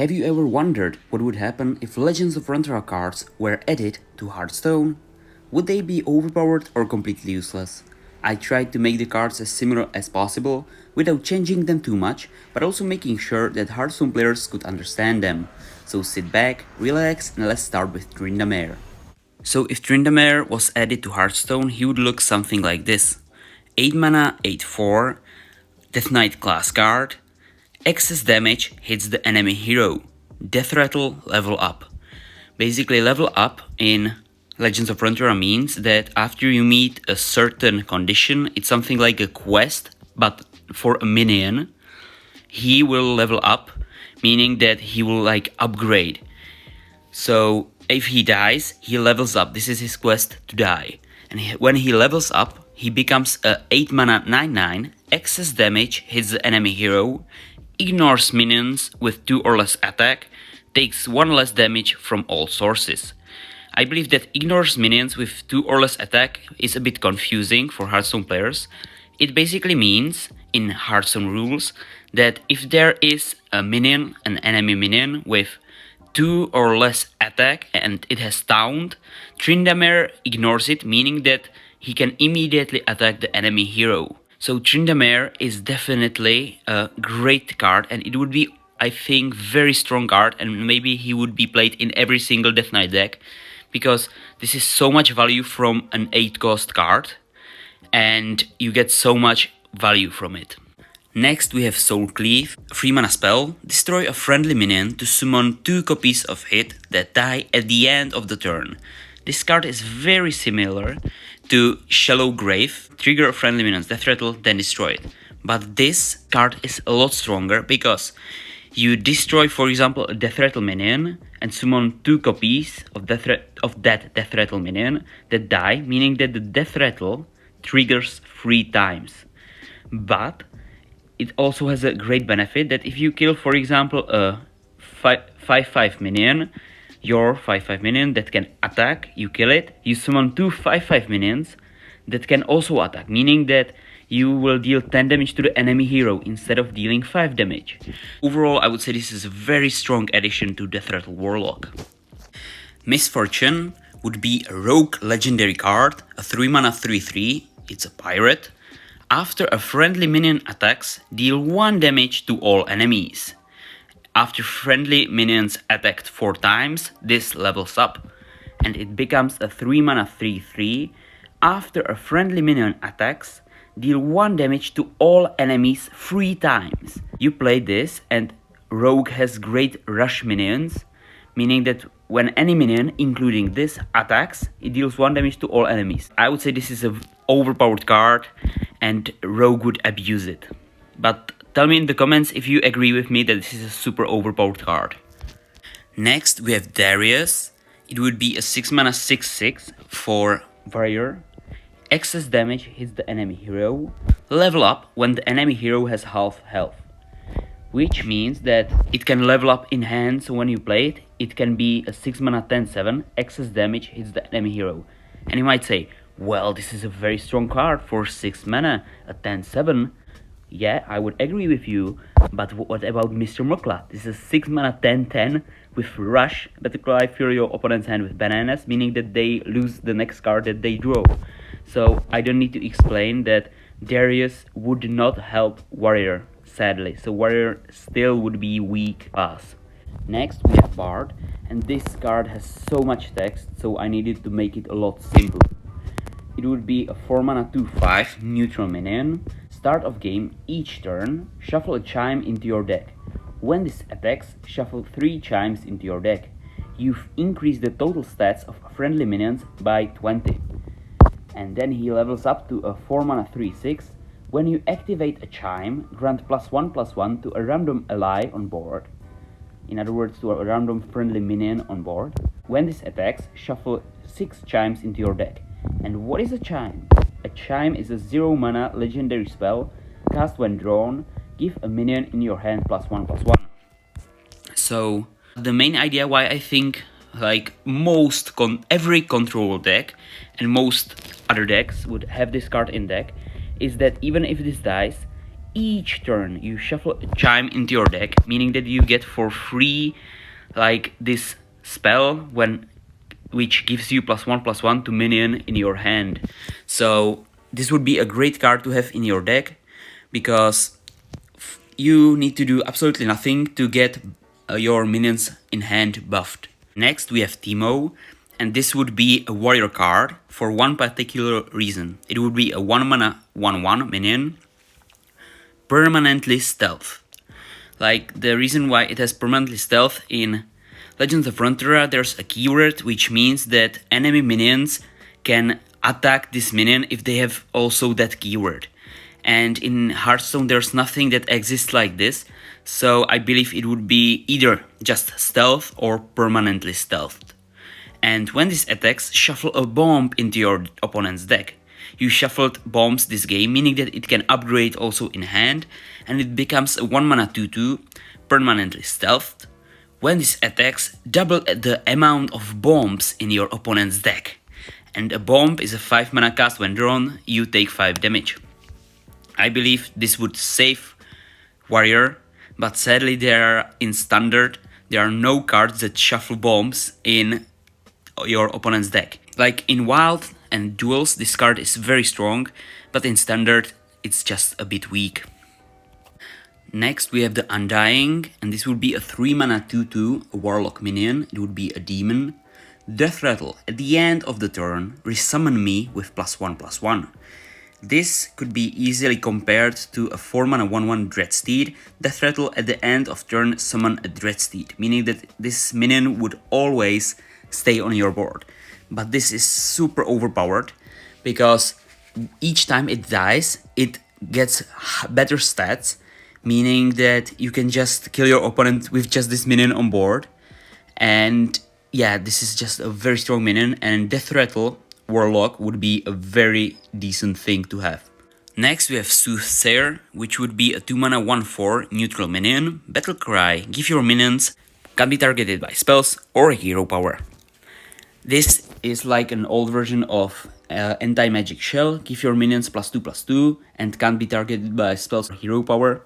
Have you ever wondered what would happen if Legends of Runeterra cards were added to Hearthstone? Would they be overpowered or completely useless? I tried to make the cards as similar as possible without changing them too much, but also making sure that Hearthstone players could understand them. So sit back, relax, and let's start with Tryndamere. So if Tryndamere was added to Hearthstone, he would look something like this. 8 mana, 8/4, Death Knight class card. Excess damage hits the enemy hero. Death Rattle level up. Basically, level up in Legends of Runeterra means that after you meet a certain condition, it's something like a quest, but for a minion, he will level up, meaning that he will upgrade. So if he dies, he levels up. This is his quest to die. And when he levels up, he becomes a 8 mana 9/9, excess damage hits the enemy hero, ignores minions with 2 or less attack, takes 1 less damage from all sources. I believe that ignores minions with 2 or less attack is a bit confusing for Hearthstone players. It basically means, in Hearthstone rules, that if there is a minion, an enemy minion with 2 or less attack and it has taunted, Tryndamere ignores it, meaning that he can immediately attack the enemy hero. So Tryndamere is definitely a great card, and it would be, I think, very strong card, and maybe he would be played in every single Death Knight deck, because this is so much value from an 8 cost card, and you get so much value from it. Next we have Soul Cleave, 3 mana spell, destroy a friendly minion to summon 2 copies of it that die at the end of the turn. This card is very similar to Shallow Grave, trigger a friendly minion's death rattle, then destroy it. But this card is a lot stronger because you destroy, for example, a death rattle minion and summon 2 copies of that death rattle minion that die, meaning that the death rattle triggers 3 times. But it also has a great benefit that if you kill, for example, a 5/5 minion, your 5/5 minion that can attack, you kill it, you summon 2 5/5 minions that can also attack, meaning that you will deal 10 damage to the enemy hero instead of dealing 5 damage. Overall, I would say this is a very strong addition to Death Rattle Warlock. Misfortune would be a rogue legendary card, a 3 mana 3/3, it's a pirate. After a friendly minion attacks, deal 1 damage to all enemies. After friendly minions attacked 4 times, this levels up, and it becomes a 3 mana 3/3. After a friendly minion attacks, deal 1 damage to all enemies 3 times. You play this, and Rogue has great rush minions, meaning that when any minion, including this, attacks, it deals 1 damage to all enemies. I would say this is an overpowered card, and Rogue would abuse it. But tell me in the comments if you agree with me that this is a super overpowered card. Next we have Darius. It would be a 6 mana 6/6 for warrior. Excess damage hits the enemy hero. Level up when the enemy hero has half health. Which means that it can level up in hand, so when you play it, it can be a 6 mana 10/7, excess damage hits the enemy hero. And you might say, well, this is a very strong card for 6 mana, a 10/7. Yeah, I would agree with you, but what about Mr. Mokla? This is 6 mana 10/10 with rush that will fill your opponent's hand with bananas, meaning that they lose the next card that they draw. So I don't need to explain that Darius would not help warrior, sadly. So warrior still would be weak pass. Next we have Bard, and this card has so much text, so I needed to make it a lot simpler. It would be a 4 mana 2/5 neutral minion. Start of game, each turn, shuffle a chime into your deck. When this attacks, shuffle 3 chimes into your deck. You've increased the total stats of friendly minions by 20. And then he levels up to a 4 mana 3/6. When you activate a chime, grant +1/+1 to a random ally on board. In other words, to a random friendly minion on board. When this attacks, shuffle 6 chimes into your deck. And what is a chime? A chime is a 0 mana legendary spell, cast when drawn, give a minion in your hand +1/+1. So, the main idea why I think every control deck and most other decks would have this card in deck is that even if this dies, each turn you shuffle a chime into your deck, meaning that you get for free like this spell which gives you +1/+1 to minion in your hand. So this would be a great card to have in your deck, because you need to do absolutely nothing to get your minions in hand buffed. Next we have Teemo, and this would be a warrior card for one particular reason. It would be a 1 mana 1/1 minion, permanently stealth. Like, the reason why it has permanently stealth in Legends of Runeterra, there's a keyword which means that enemy minions can attack this minion if they have also that keyword. And in Hearthstone there's nothing that exists like this, so I believe it would be either just stealth or permanently stealthed. And when this attacks, shuffle a bomb into your opponent's deck. You shuffled bombs this game, meaning that it can upgrade also in hand, and it becomes a 1 mana 2/2, permanently stealthed. When this attacks, double the amount of bombs in your opponent's deck. And a bomb is a 5 mana cast. When drawn, you take 5 damage. I believe this would save warrior, but sadly in standard there are no cards that shuffle bombs in your opponent's deck. Like in wild and duels this card is very strong, but in standard it's just a bit weak. Next we have the Undying, and this would be a 3 mana 2/2, a warlock minion. It would be a demon. Death Rattle. At the end of the turn, resummon me with +1/+1. This could be easily compared to a 4 mana 1/1 Dreadsteed. Death Rattle at the end of turn summon a Dreadsteed, meaning that this minion would always stay on your board. But this is super overpowered, because each time it dies, it gets better stats, meaning that you can just kill your opponent with just this minion on board. And yeah, this is just a very strong minion, and Death Rattle Warlock would be a very decent thing to have. Next we have Soothsayer, which would be a 2 mana 1/4 neutral minion. Battle Cry. Give your minions, can be targeted by spells or hero power. This is like an old version of Anti-Magic Shell. Give your minions +2/+2 and can't be targeted by spells or hero power.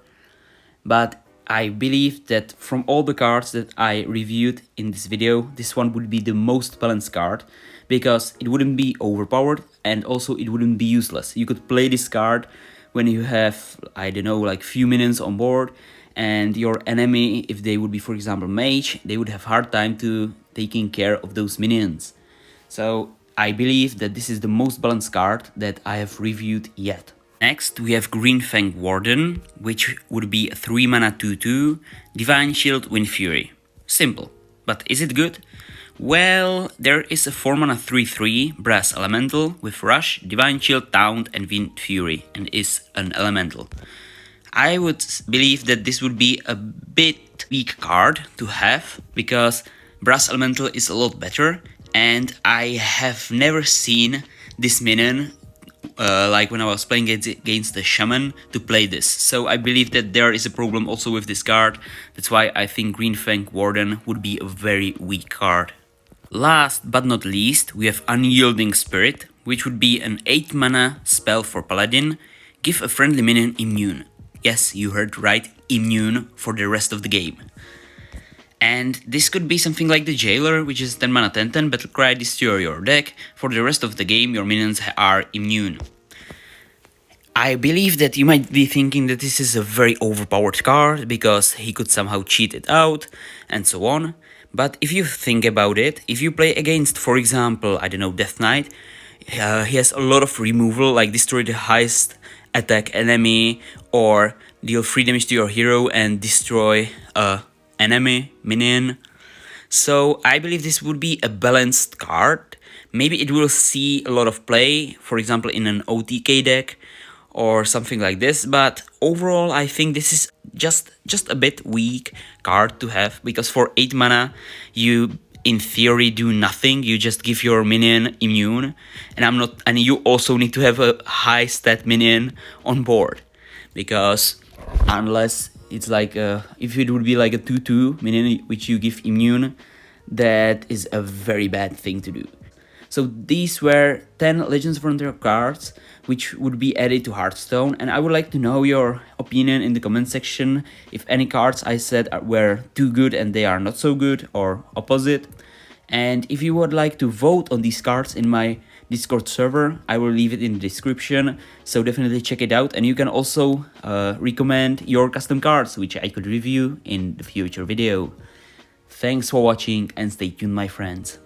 But I believe that from all the cards that I reviewed in this video, this one would be the most balanced card, because it wouldn't be overpowered and also it wouldn't be useless. You could play this card when you have, I don't know, like few minions on board, and your enemy, if they would be for example mage, they would have hard time to taking care of those minions. So I believe that this is the most balanced card that I have reviewed yet. Next we have Greenfang Warden, which would be a 3 mana 2/2, Divine Shield, Wind Fury. Simple, but is it good? Well, there is a 4 mana 3/3 Brass Elemental with Rush, Divine Shield, Taunt and Wind Fury, and is an elemental. I would believe that this would be a bit weak card to have, because Brass Elemental is a lot better, and I have never seen this minion like when I was playing against the Shaman to play this. So I believe that there is a problem also with this card. That's why I think Greenfang Warden would be a very weak card. Last but not least, we have Unyielding Spirit, which would be an 8 mana spell for Paladin. Give a friendly minion immune. Yes, you heard right, immune for the rest of the game. And this could be something like the Jailer, which is 10 mana 10/10, Battle Cry, destroy your deck. For the rest of the game, your minions are immune. I believe that you might be thinking that this is a very overpowered card, because he could somehow cheat it out, and so on. But if you think about it, if you play against, for example, I don't know, Death Knight, he has a lot of removal, like destroy the highest attack enemy, or deal 3 damage to your hero and destroy a enemy minion. So I believe this would be a balanced card. Maybe it will see a lot of play, for example in an OTK deck or something like this, but overall I think this is just a bit weak card to have, because for 8 mana you in theory do nothing, you just give your minion immune, and you also need to have a high stat minion on board, because unless it's like if it would be like a 2/2 minion which you give immune, that is a very bad thing to do. So these were 10 Legends of Runeterra cards which would be added to Hearthstone, and I would like to know your opinion in the comment section if any cards I said were too good and they are not so good, or opposite. And if you would like to vote on these cards in my Discord server, I will leave it in the description, so definitely check it out. And you can also recommend your custom cards, which I could review in the future video. Thanks for watching and stay tuned, my friends.